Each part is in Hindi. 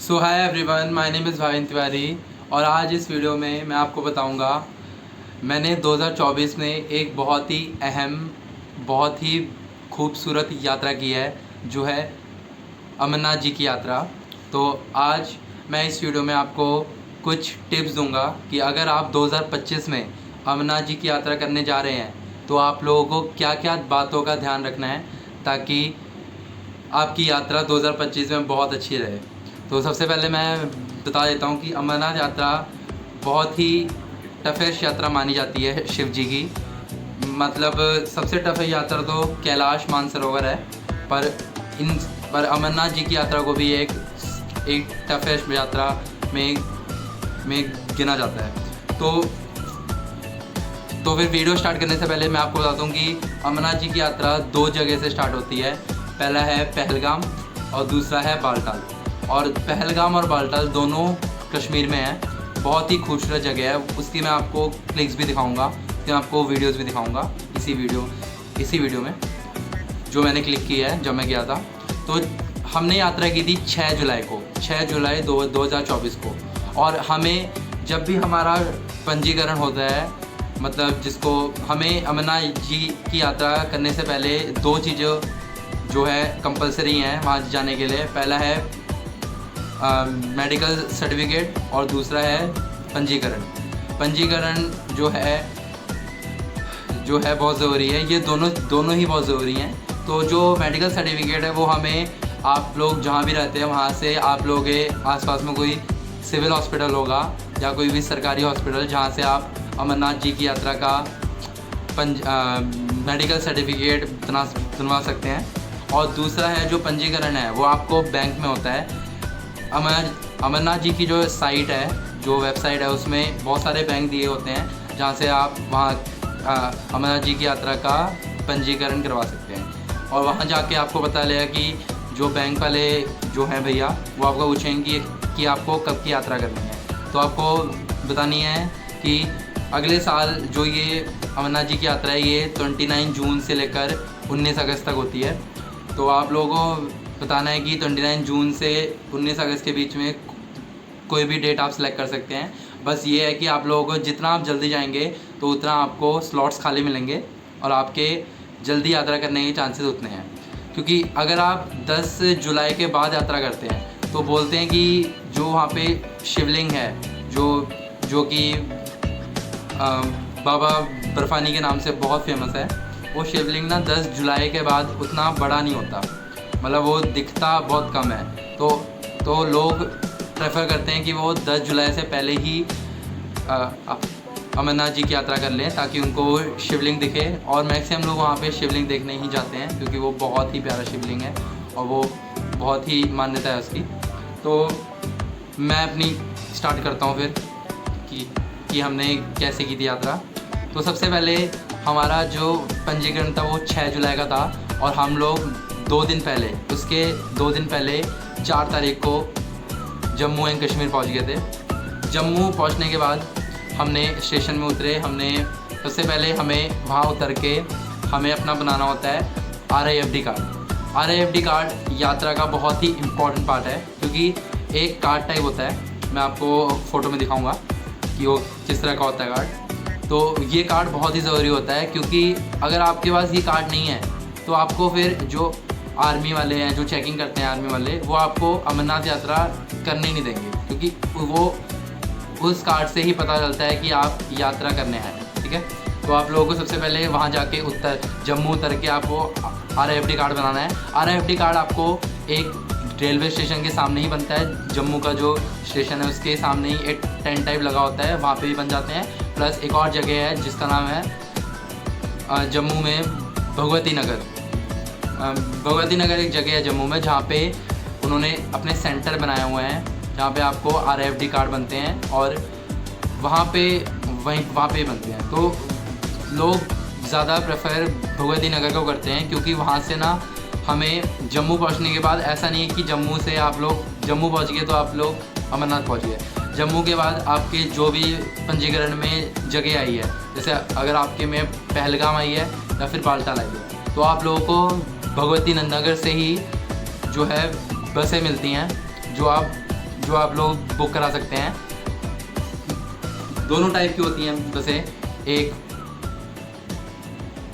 So hi everyone, my name is Bhavin Tiwari और आज इस वीडियो में मैं आपको बताऊंगा मैंने 2024 में एक बहुत ही अहम, बहुत ही खूबसूरत यात्रा की है, जो है अमरनाथ जी की यात्रा। तो आज मैं इस वीडियो में आपको कुछ टिप्स दूंगा कि अगर आप 2025 में अमरनाथ जी की यात्रा करने जा रहे हैं तो आप लोगों को क्या क्या बातों का ध्यान रखना है ताकि आपकी यात्रा 2025 में बहुत अच्छी रहे। तो सबसे पहले मैं बता देता हूँ कि अमरनाथ यात्रा बहुत ही टफेस्ट यात्रा मानी जाती है शिव जी की। मतलब सबसे टफ यात्रा तो कैलाश मानसरोवर है, पर अमरनाथ जी की यात्रा को भी एक टफेस्ट यात्रा में गिना जाता है। तो फिर वीडियो स्टार्ट करने से पहले मैं आपको बताता हूँ कि अमरनाथ जी की यात्रा 2 जगह से स्टार्ट होती है। पहला है पहलगाम और दूसरा है बालटाल। और पहलगाम और बालटाल दोनों कश्मीर में है। बहुत ही खूबसूरत जगह है, उसकी मैं आपको क्लिक्स भी दिखाऊंगा, मैं आपको वीडियोस भी दिखाऊंगा इसी वीडियो में जो मैंने क्लिक की है जब मैं गया था। तो हमने यात्रा की थी 6 जुलाई 2024 को। और हमें जब भी हमारा पंजीकरण होता है, मतलब जिसको हमें अमरनाथ जी की यात्रा करने से पहले 2 चीज़ें जो है कंपलसरी हैं वहाँ जाने के लिए। पहला है मेडिकल सर्टिफिकेट और दूसरा है पंजीकरण जो है बहुत ज़रूरी है। ये दोनों ही बहुत ज़रूरी हैं। तो जो मेडिकल सर्टिफिकेट है वो हमें, आप लोग जहाँ भी रहते हैं वहाँ से आप लोगों के आसपास में कोई सिविल हॉस्पिटल होगा या कोई भी सरकारी हॉस्पिटल जहाँ से आप अमरनाथ जी की यात्रा का मेडिकल सर्टिफिकेट बनवा सकते हैं। और दूसरा है जो पंजीकरण है वो आपको बैंक में होता है। अमरनाथ जी की जो साइट है, जो वेबसाइट है, उसमें बहुत सारे बैंक दिए होते हैं जहाँ से आप वहाँ अमरनाथ जी की यात्रा का पंजीकरण करवा सकते हैं। और वहाँ जाके आपको पता लगेगा कि जो बैंक वाले जो हैं भैया वो आपको पूछेंगे कि आपको कब की यात्रा करनी है। तो आपको बतानी है कि अगले साल जो ये अमरनाथ जी की यात्रा है ये 29 जून से लेकर 19 अगस्त तक होती है। तो आप लोगों को बताना है कि 29 जून से 19 अगस्त के बीच में कोई भी डेट आप सेलेक्ट कर सकते हैं। बस ये है कि आप लोगों को जितना आप जल्दी जाएंगे तो उतना आपको स्लॉट्स खाली मिलेंगे और आपके जल्दी यात्रा करने के चांसेस उतने हैं। क्योंकि अगर आप 10 जुलाई के बाद यात्रा करते हैं तो बोलते हैं कि जो वहाँ पे शिवलिंग है जो कि बाबा बर्फानी के नाम से बहुत फेमस है, वो शिवलिंग ना 10 जुलाई के बाद उतना बड़ा नहीं होता, मतलब वो दिखता बहुत कम है। तो लोग प्रेफर करते हैं कि वो 10 जुलाई से पहले ही अमरनाथ जी की यात्रा कर लें ताकि उनको शिवलिंग दिखे। और मैक्सिमम लोग वहाँ पे शिवलिंग देखने ही जाते हैं क्योंकि वो बहुत ही प्यारा शिवलिंग है और वो बहुत ही मान्यता है उसकी। तो मैं अपनी स्टार्ट करता हूँ फिर कि हमने कैसे की थी यात्रा। तो सबसे पहले हमारा जो पंजीकरण था वो 6 जुलाई का था और हम लोग 2 दिन पहले 4 तारीख को जम्मू एंड कश्मीर पहुंच गए थे। जम्मू पहुंचने के बाद हमने स्टेशन में उतरे। सबसे पहले हमें वहां उतर के हमें अपना बनाना होता है RIFD कार्ड। RIFD कार्ड यात्रा का बहुत ही इम्पोर्टेंट पार्ट है क्योंकि एक कार्ड टाइप होता है, मैं आपको फ़ोटो में दिखाऊँगा कि वो किस तरह का होता है कार्ड। तो ये कार्ड बहुत ही ज़रूरी होता है क्योंकि अगर आपके पास ये कार्ड नहीं है तो आपको फिर जो आर्मी वाले हैं, जो चेकिंग करते हैं आर्मी वाले, वो आपको अमरनाथ यात्रा करने ही नहीं देंगे क्योंकि वो उस कार्ड से ही पता चलता है कि आप यात्रा करने आए हैं। ठीक है, तो आप लोगों को सबसे पहले वहाँ जाके जम्मू उतर के आपको RIFD कार्ड बनाना है। RIFD कार्ड आपको एक रेलवे स्टेशन के सामने ही बनता है। जम्मू का जो स्टेशन है उसके सामने ही एक टेंट टाइप लगा होता है, वहाँ पे भी बन जाते हैं। प्लस एक और जगह है जिसका नाम है जम्मू में भगवती नगर एक जगह है जम्मू में जहाँ पे उन्होंने अपने सेंटर बनाए हुए हैं जहाँ पे आपको RIFD कार्ड बनते हैं और वहाँ पे बनते हैं। तो लोग ज़्यादा प्रेफर भगवती नगर को करते हैं क्योंकि वहाँ से ना हमें जम्मू पहुँचने के बाद ऐसा नहीं है कि जम्मू से आप लोग जम्मू पहुँच गए तो आप लोग अमरनाथ पहुँच गए। जम्मू के बाद आपके जो भी पंजीकरण में जगह आई है, जैसे अगर आपके में पहलगाम आई है या फिर बालटाल आई है, तो आप लोगों को भगवती नगर से ही जो है बसें मिलती हैं जो आप जो आप लोग बुक करा सकते हैं। दोनों टाइप की होती हैं बसें, एक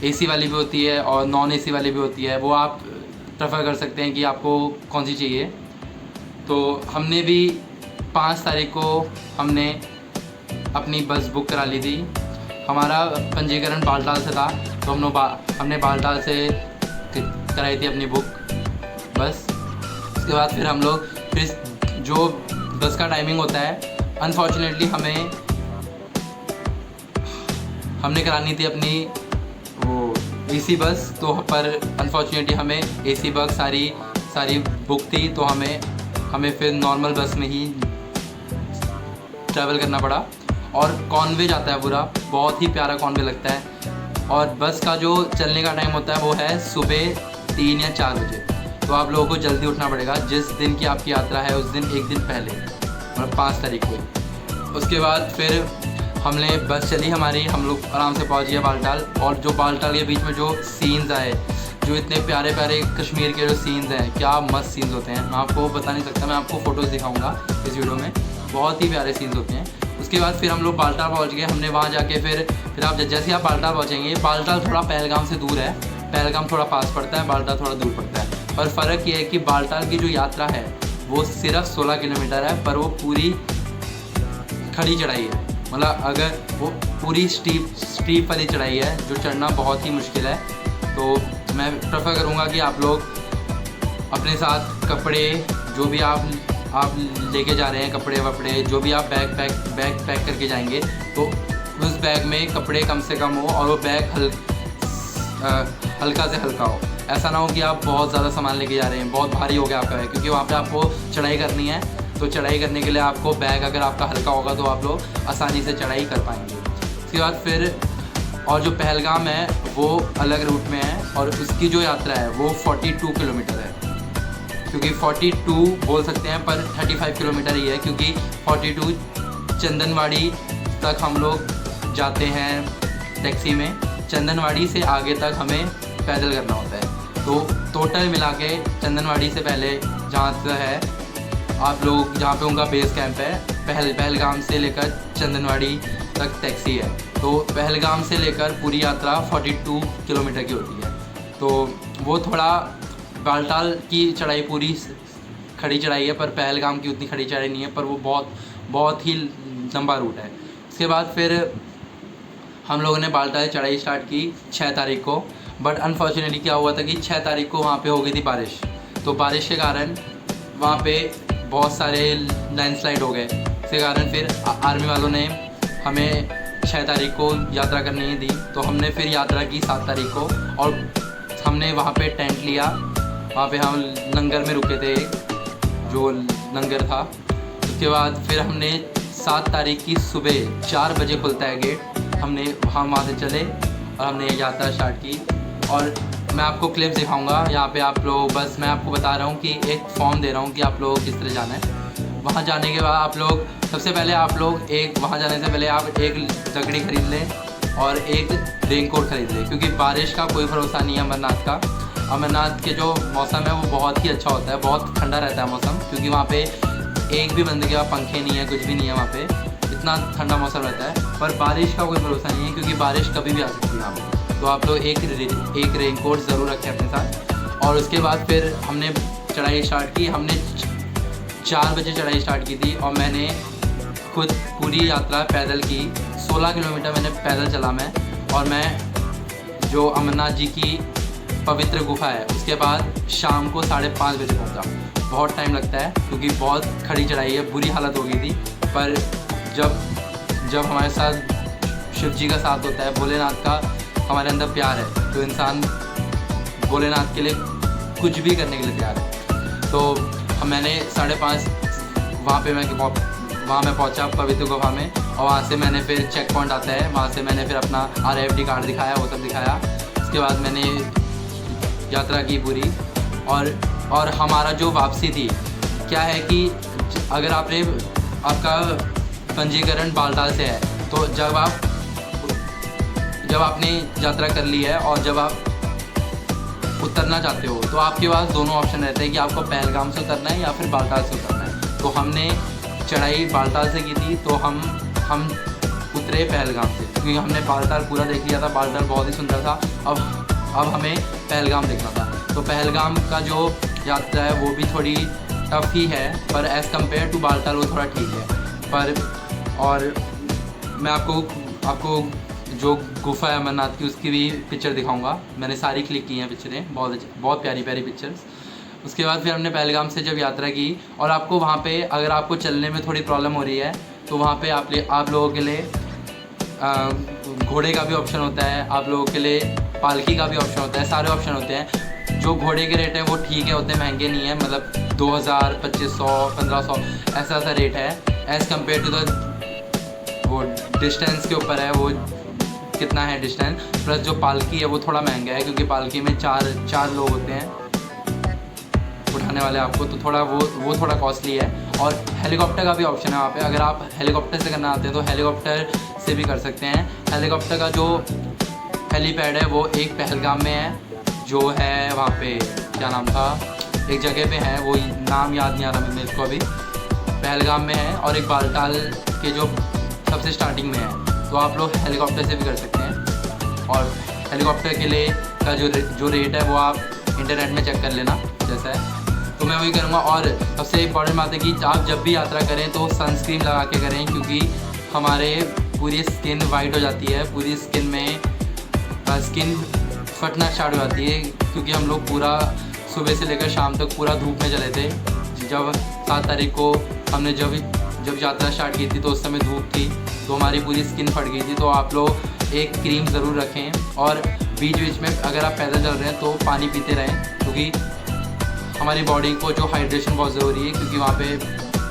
एसी वाली भी होती है और नॉन एसी वाली भी होती है। वो आप प्रेफर कर सकते हैं कि आपको कौन सी चाहिए। तो हमने भी 5 तारीख को हमने अपनी बस बुक करा ली थी। हमारा पंजीकरण बालटाल से था, तो हमने बालटाल से कराई थी अपनी बुक बस। उसके बाद फिर हम लोग फिर जो बस का टाइमिंग होता है, अनफॉर्चुनेटली हमने करानी थी अपनी वो एसी बस, तो पर अनफॉर्चुनेटली हमें एसी बस सारी बुक थी, तो हमें फिर नॉर्मल बस में ही ट्रैवल करना पड़ा। और कॉन्वे जाता है पूरा, बहुत ही प्यारा कॉन्वे लगता है। और बस का जो चलने का टाइम होता है वो है सुबह 3 या 4 बजे। तो आप लोगों को जल्दी उठना पड़ेगा। जिस दिन की आपकी यात्रा है उस दिन एक दिन पहले, मतलब 5 तारीख को। उसके बाद फिर हमने बस चली हमारी, हम लोग आराम से पहुंच गए बालटाल। और जो बालटाल के बीच में जो सीन्स आए, जो इतने प्यारे प्यारे कश्मीर के जो सीन्स हैं, क्या मस्त सीन्स होते हैं, मैं आपको बता नहीं सकता। मैं आपको फ़ोटोज़ दिखाऊंगा इस वीडियो में, बहुत ही प्यारे सीन्स होते हैं। उसके बाद फिर हम लोग बालटाल पहुंच गए। हमने वहाँ जाके फिर आप जैसे आप बालटाल पहुँचेंगे, बालटाल थोड़ा पहलगाम से दूर है, पहलगाम थोड़ा पास पड़ता है, बालटाल थोड़ा दूर पड़ता है। पर फ़र्क ये है कि बालटाल की जो यात्रा है वो सिर्फ 16 किलोमीटर है, पर वो पूरी खड़ी चढ़ाई है। मतलब अगर वो पूरी स्टीप वाली चढ़ाई है, जो चढ़ना बहुत ही मुश्किल है। तो मैं प्रेफर करूँगा कि आप लोग अपने साथ कपड़े जो भी आप लेके जा रहे हैं, कपड़े वपड़े जो भी आप बैग पैक करके जाएंगे, तो उस बैग में कपड़े कम से कम हो और वो बैग हल्का से हल्का हो। ऐसा ना हो कि आप बहुत ज़्यादा सामान लेके जा रहे हैं, बहुत भारी हो गया आपका बैग, क्योंकि वहाँ पे आपको चढ़ाई करनी है। तो चढ़ाई करने के लिए आपको बैग अगर आपका हल्का होगा तो आप लोग आसानी से चढ़ाई कर पाएंगे। उसके बाद फिर और जो पहलगाम है वो अलग रूट में है, और उसकी जो यात्रा है वो 42 किलोमीटर है। क्योंकि 42 बोल सकते हैं, पर 35 किलोमीटर ही है, क्योंकि 42 चंदनवाड़ी तक हम लोग जाते हैं टैक्सी में। चंदनवाड़ी से आगे तक हमें पैदल करना होता है। तो टोटल मिला के चंदनवाड़ी से पहले जहाँ से है आप लोग, जहाँ पे उनका बेस कैंप है, पहलगाम से लेकर चंदनवाड़ी तक टैक्सी है। तो पहलगाम से लेकर पूरी यात्रा 42 किलोमीटर की होती है। तो वो थोड़ा बालटाल की चढ़ाई पूरी खड़ी चढ़ाई है, पर पहलगाम की उतनी खड़ी चढ़ाई नहीं है, पर वो बहुत ही लंबा रूट है। उसके बाद फिर हम लोगों ने बालटाल चढ़ाई स्टार्ट की 6 तारीख को। बट अनफॉर्चुनेटली क्या हुआ था कि 6 तारीख को वहाँ पे हो गई थी बारिश। तो बारिश के कारण वहाँ पे बहुत सारे लैंडस्लाइड हो गए। इसके कारण फिर आर्मी वालों ने हमें 6 तारीख को यात्रा करने ही दी। तो हमने फिर यात्रा की 7 तारीख को, और हमने वहाँ पे टेंट लिया। वहाँ पे हम लंगर में रुके थे, जो लंगर था। उसके बाद फिर हमने 7 तारीख की सुबह 4 बजे खुलता है गेट, हमने वहाँ से चले और हमने यात्रा स्टार्ट की। और मैं आपको क्लिप्स दिखाऊंगा यहाँ पे आप लोग, बस मैं आपको बता रहा हूँ कि एक फॉर्म दे रहा हूँ कि आप लोग किस तरह जाना है। वहाँ जाने के बाद आप लोग सबसे पहले वहाँ जाने से पहले आप एक लकड़ी खरीद लें और एक रेनकोट खरीद लें, क्योंकि बारिश का कोई भरोसा नहीं है अमरनाथ का। अमरनाथ के जो मौसम है वो बहुत ही अच्छा होता है, बहुत ठंडा रहता है मौसम, क्योंकि वहाँ पे एक भी बंदे के पास पंखे नहीं है, कुछ भी नहीं है वहाँ पे, इतना ठंडा मौसम रहता है। पर बारिश का कोई भरोसा नहीं है, क्योंकि बारिश कभी भी आ सकती है यहाँ पे। तो आप लोग एक रेनकोट ज़रूर रखें अपने साथ। और उसके बाद फिर हमने चढ़ाई स्टार्ट की। हमने 4 बजे चढ़ाई स्टार्ट की थी, और मैंने खुद पूरी यात्रा पैदल की। 16 किलोमीटर मैंने पैदल चला मैं। और मैं जो अमरनाथ जी की पवित्र गुफा है उसके बाद शाम को 5:30 बजे पहुंचा। बहुत टाइम लगता है, क्योंकि बहुत खड़ी चढ़ाई है, बुरी हालत हो गई थी। पर जब हमारे साथ शिव जी का साथ होता है, भोलेनाथ का हमारे अंदर प्यार है, तो इंसान भोलेनाथ के लिए कुछ भी करने के लिए तैयार है। तो मैंने 5:30 वहाँ मैं पहुँचा पवित्र गुफा में। और वहाँ से मैंने फिर चेक पॉइंट आता है, वहाँ से मैंने फिर अपना RFD कार्ड दिखाया, वो सब दिखाया। उसके बाद मैंने यात्रा की पूरी। और हमारा जो वापसी थी, क्या है कि अगर आपका पंजीकरण बालटाल से है, तो जब आपने यात्रा कर ली है और जब आप उतरना चाहते हो, तो आपके पास दोनों ऑप्शन रहते हैं कि आपको पहलगाम से उतरना है या फिर बालटाल से उतरना है। तो तो हमने चढ़ाई बालताल से की थी, तो हम उतरे पहलगाम से, क्योंकि हमने बालताल पूरा देख लिया था। बालताल बहुत ही सुंदर था। अब हमें पहलगाम देखना था। तो पहलगाम का जो यात्रा है वो भी थोड़ी टफ ही है, पर एज़ कम्पेयर टू बालताल वो थोड़ा ठीक है। पर और मैं आपको जो गुफा है अमरनाथ की उसकी भी पिक्चर दिखाऊंगा। मैंने सारी क्लिक की हैं पिक्चरें, बहुत प्यारी पिक्चर्स। उसके बाद फिर हमने पहलगाम से जब यात्रा की, और आपको वहाँ पे अगर आपको चलने में थोड़ी प्रॉब्लम हो रही है तो वहाँ पे आप लोगों के लिए घोड़े का भी ऑप्शन होता है, आप लोगों के लिए पालकी का भी ऑप्शन होता है, सारे ऑप्शन होते हैं। जो घोड़े के रेट हैं वो ठीक है, उतने महंगे नहीं है, मतलब 2000, 2500, 1500 ऐसा रेट है। एज़ कम्पेयर टू द वो डिस्टेंस के ऊपर है, वो कितना है डिस्टेंस। प्लस जो पालकी है वो थोड़ा महंगा है, क्योंकि पालकी में चार लोग होते हैं उठाने वाले आपको, तो थोड़ा वो थोड़ा कॉस्टली है। और हेलीकॉप्टर का भी ऑप्शन है वहाँ पे। अगर आप हेलीकॉप्टर से करना आते हैं तो हेलीकॉप्टर से भी कर सकते हैं। हेलीकॉप्टर का जो हेलीपैड है वो एक पहलगाम में है, जो है वहाँ पे क्या नाम था, एक जगह पे है, वो नाम याद नहीं आ रहा मेरे को अभी, पहलगाम में है, और एक बालताल के जो सबसे स्टार्टिंग में है। तो आप लोग हेलीकॉप्टर से भी कर सकते हैं। और हेलीकॉप्टर के लिए का जो रेट है वो आप इंटरनेट में चेक कर लेना जैसा है। तो मैं वही करूँगा। और सबसे इम्पॉर्टेंट बात है कि आप जब भी यात्रा करें तो सनस्क्रीन लगा के करें, क्योंकि हमारे पूरी स्किन वाइट हो जाती है, पूरी स्किन में स्किन फटना स्टार्ट हो जाती है, क्योंकि हम लोग पूरा सुबह से लेकर शाम तक पूरा धूप में चले थे। जब 7 तारीख को हमने जब यात्रा स्टार्ट की थी तो उस समय धूप थी, तो हमारी पूरी स्किन फट गई थी। तो आप लोग एक क्रीम ज़रूर रखें, और बीच में अगर आप पैदल चल रहे हैं तो पानी पीते रहें, क्योंकि हमारी बॉडी को जो हाइड्रेशन बहुत ज़रूरी है, क्योंकि वहाँ पे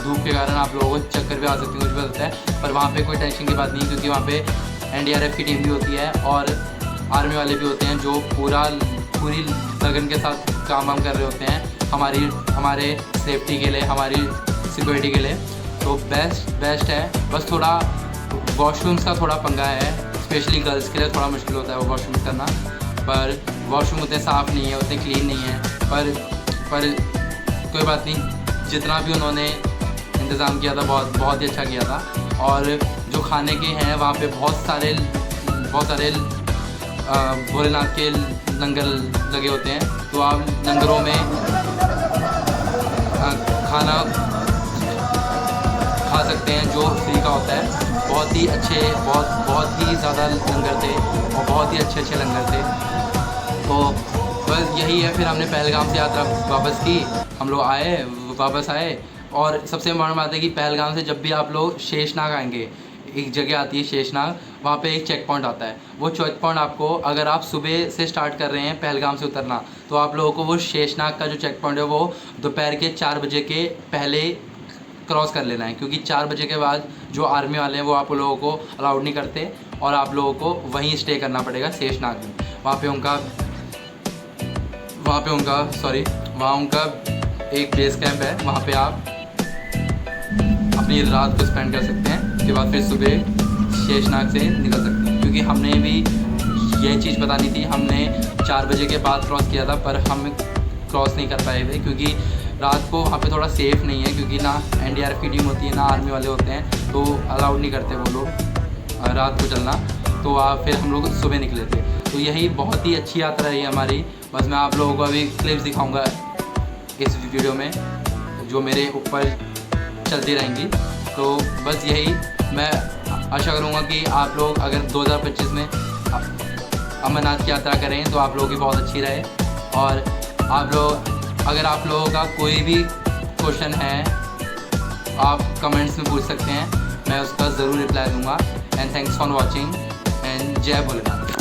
धूप के कारण आप लोगों को चक्कर भी आ सकते हैं, कुछ भी हो सकता है। पर वहाँ पे कोई टेंशन की बात नहीं, क्योंकि वहाँ पे NDRF की टीम भी होती है और आर्मी वाले भी होते हैं, जो पूरी लगन के साथ काम कर रहे होते हैं हमारे सेफ्टी के लिए, हमारी सिक्योरिटी के लिए। तो बेस्ट है। बस थोड़ा वॉशरूम्स का थोड़ा पंगा है, स्पेशली गर्ल्स के लिए थोड़ा मुश्किल होता है वो वॉशरूम करना। पर वॉशरूम उतने साफ़ नहीं है, उतने क्लीन नहीं है। पर कोई बात नहीं, जितना भी उन्होंने इंतज़ाम किया था बहुत ही अच्छा किया था। और जो खाने के हैं वहाँ पे बहुत सारे भोलेनाथ के लंगर लगे होते हैं, तो आप लंगरों में खाना खा सकते हैं जो फ्री का होता है। बहुत ही अच्छे, बहुत ही ज़्यादा लंगर थे, और बहुत ही अच्छे लंगर थे। तो बस यही है। फिर हमने पहलगाम से यात्रा वापस की, हम लोग वापस आए। और सबसे इम्पोर्टेंट बात है कि पहलगाम से जब भी आप लोग शेषनाग आएंगे, एक जगह आती है शेषनाग, वहाँ पे एक चेक पॉइंट आता है। वो चेक पॉइंट आपको, अगर आप सुबह से स्टार्ट कर रहे हैं पहलगाम से उतरना, तो आप लोगों को वो शेषनाग का जो चेक पॉइंट है वो दोपहर के 4 बजे के पहले क्रॉस कर लेना है, क्योंकि 4 बजे के बाद जो आर्मी वाले हैं वो आप लोगों को अलाउड नहीं करते, और आप लोगों को वहीं स्टे करना पड़ेगा शेषनाग में। वहाँ पे उनका एक बेस कैंप है, वहाँ पे आप अपनी रात को स्पेंड कर सकते हैं। उसके बाद फिर सुबह शेषनाग से निकल सकते हैं, क्योंकि हमने भी ये चीज़ पता नहीं थी। हमने 4 बजे के बाद क्रॉस किया था, पर हम क्रॉस नहीं कर पाए थे, क्योंकि रात को वहाँ पे थोड़ा सेफ़ नहीं है, क्योंकि ना NDRF की टीम होती है, ना आर्मी वाले होते हैं, तो अलाउड नहीं करते वो लोग रात को चलना। तो फिर हम लोग सुबह निकले थे। तो यही बहुत ही अच्छी यात्रा रही हमारी। बस मैं आप लोगों को अभी क्लिप्स दिखाऊंगा इस वीडियो में, जो मेरे ऊपर चलती रहेंगी। तो बस यही मैं आशा करूँगा कि आप लोग अगर 2025 में अमरनाथ की यात्रा करें तो आप लोगों की बहुत अच्छी रहे। और अगर आप लोगों का कोई भी क्वेश्चन है आप कमेंट्स में पूछ सकते हैं, मैं उसका ज़रूर रिप्लाई दूँगा। And thanks for watching, and जय भोलेनाथ।